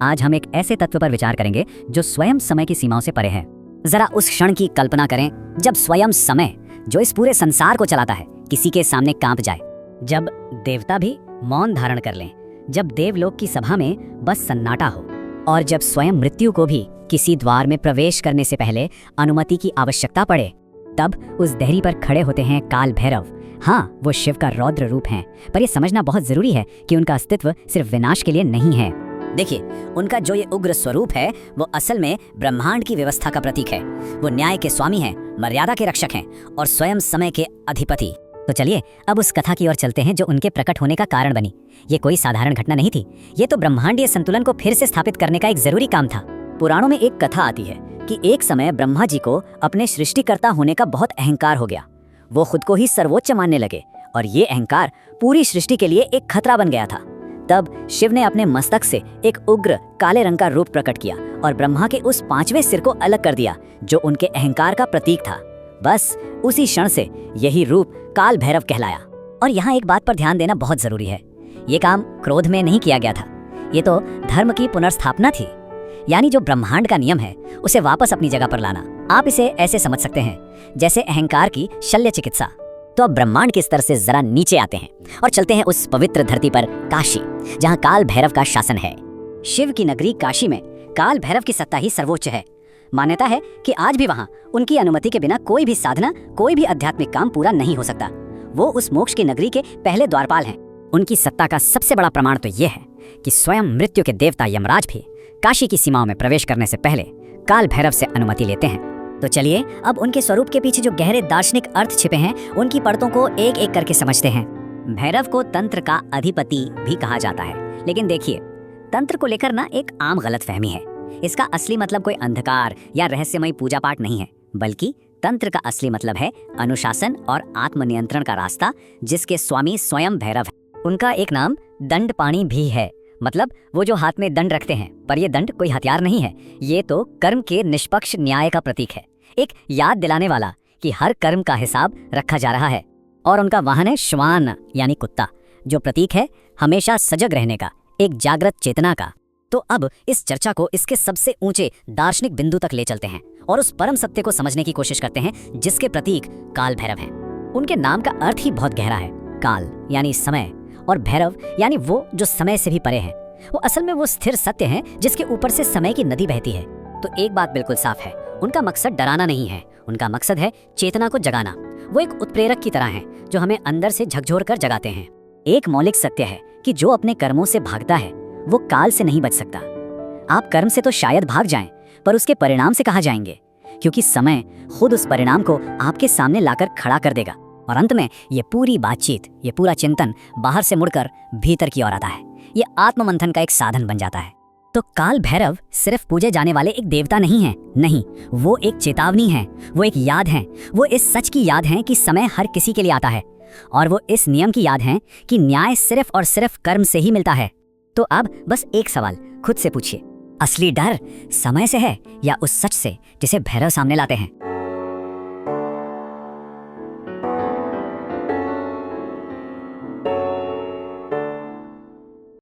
आज हम एक ऐसे तत्व पर विचार करेंगे जो स्वयं समय की सीमाओं से परे है। जरा उस क्षण की कल्पना करें जब स्वयं समय, जो इस पूरे संसार को चलाता है, किसी के सामने कांप जाए। जब देवता भी मौन धारण कर लें, जब देवलोक की सभा में बस सन्नाटा हो, और जब स्वयं मृत्यु को भी किसी द्वार में प्रवेश करने से पहले अनुमति की आवश्यकता पड़े, तब उस देहरी पर खड़े होते हैं काल भैरव। हाँ, वो शिव का रौद्र रूप हैं, पर यह समझना बहुत जरूरी है कि उनका अस्तित्व सिर्फ विनाश के लिए नहीं है। देखिए, उनका जो ये उग्र स्वरूप है वो असल में ब्रह्मांड की व्यवस्था का प्रतीक है। वो न्याय के स्वामी हैं, मर्यादा के रक्षक हैं और स्वयं समय के अधिपति। तो चलिए अब उस कथा की ओर चलते हैं जो उनके प्रकट होने का कारण बनी। ये कोई साधारण घटना नहीं थी, ये तो ब्रह्मांडीय संतुलन को फिर से स्थापित करने का एक जरूरी काम था। पुराणों में एक कथा आती है कि एक समय ब्रह्मा जी को अपने सृष्टिकर्ता होने का बहुत अहंकार हो गया। वो खुद को ही सर्वोच्च मानने लगे और ये अहंकार पूरी सृष्टि के लिए एक खतरा बन गया था। तब शिव ने अपने मस्तक से एक उग्र काले रंग का रूप प्रकट किया और ब्रह्मा के उस 5वें सिर को अलग कर दिया जो उनके अहंकार का प्रतीक था। बस उसी क्षण से यही रूप काल भैरव कहलाया। और यहाँ एक बात पर ध्यान देना बहुत जरूरी है, ये काम क्रोध में नहीं किया गया था, ये तो धर्म की पुनर्स्थापना थी। यानी जो ब्रह्मांड का नियम है उसे वापस अपनी जगह पर लाना। आप इसे ऐसे समझ सकते हैं जैसे अहंकार की शल्य चिकित्सा। तो अब ब्रह्मांड के स्तर से जरा नीचे आते हैं और चलते हैं उस पवित्र धरती पर, काशी, जहाँ काल भैरव का शासन है। शिव की नगरी काशी में काल भैरव की सत्ता ही सर्वोच्च है। मान्यता है कि आज भी वहाँ उनकी अनुमति के बिना कोई भी साधना, कोई भी आध्यात्मिक काम पूरा नहीं हो सकता। वो उस मोक्ष की नगरी के पहले द्वारपाल हैं। उनकी सत्ता का सबसे बड़ा प्रमाण तो ये है कि स्वयं मृत्यु के देवता यमराज भी काशी की सीमाओं में प्रवेश करने से पहले काल भैरव से अनुमति लेते हैं। तो चलिए अब उनके स्वरूप के पीछे जो गहरे दार्शनिक अर्थ छिपे हैं उनकी परतों को एक एक करके समझते हैं। भैरव को तंत्र का अधिपति भी कहा जाता है, लेकिन देखिए, तंत्र को लेकर ना एक आम गलतफहमी है। इसका असली मतलब कोई अंधकार या रहस्यमय पूजा पाठ नहीं है, बल्कि तंत्र का असली मतलब है अनुशासन और आत्मनियंत्रण का रास्ता, जिसके स्वामी स्वयं भैरव है। उनका एक नाम दंडपाणी भी है, मतलब वो जो हाथ में दंड रखते हैं, पर ये दंड कोई हथियार नहीं है, ये तो कर्म के निष्पक्ष न्याय का प्रतीक है, एक याद दिलाने वाला कि हर कर्म का हिसाब रखा जा रहा है। और उनका वाहन है श्वान यानी कुत्ता, जो प्रतीक है हमेशा सजग रहने का, एक जागृत चेतना का। तो अब इस चर्चा को इसके सबसे ऊंचे दार्शनिक बिंदु तक ले चलते हैं और उस परम सत्य को समझने की कोशिश करते हैं जिसके प्रतीक काल भैरव हैं। उनके नाम का अर्थ ही बहुत गहरा है। काल यानी समय और भैरव यानी वो जो समय से भी परे हैं। वो असल में वो स्थिर सत्य हैं जिसके ऊपर से समय की नदी बहती है। तो एक बात बिल्कुल साफ है, उनका मकसद डराना नहीं है, उनका मकसद है चेतना को जगाना। वो एक उत्प्रेरक की तरह हैं जो हमें अंदर से झकझोर कर जगाते हैं। एक मौलिक सत्य है कि जो अपने कर्मों से भागता है वो काल से नहीं बच सकता। आप कर्म से तो शायद भाग जाएं, पर उसके परिणाम से कहाँ जाएंगे, क्योंकि समय खुद उस परिणाम को आपके सामने लाकर खड़ा कर देगा। और अंत में ये पूरी बातचीत, ये पूरा चिंतन बाहर से मुड़कर भीतर की ओर आता है। ये आत्ममंथन का एक साधन बन जाता है। तो काल भैरव सिर्फ पूजे जाने वाले एक देवता नहीं है, नहीं, वो एक चेतावनी है, वो एक याद है। वो इस सच की याद है कि समय हर किसी के लिए आता है, और वो इस नियम की याद है कि न्याय सिर्फ और सिर्फ कर्म से ही मिलता है। तो अब बस एक सवाल खुद से पूछिए, असली डर समय से है या उस सच से जिसे भैरव सामने लाते हैं?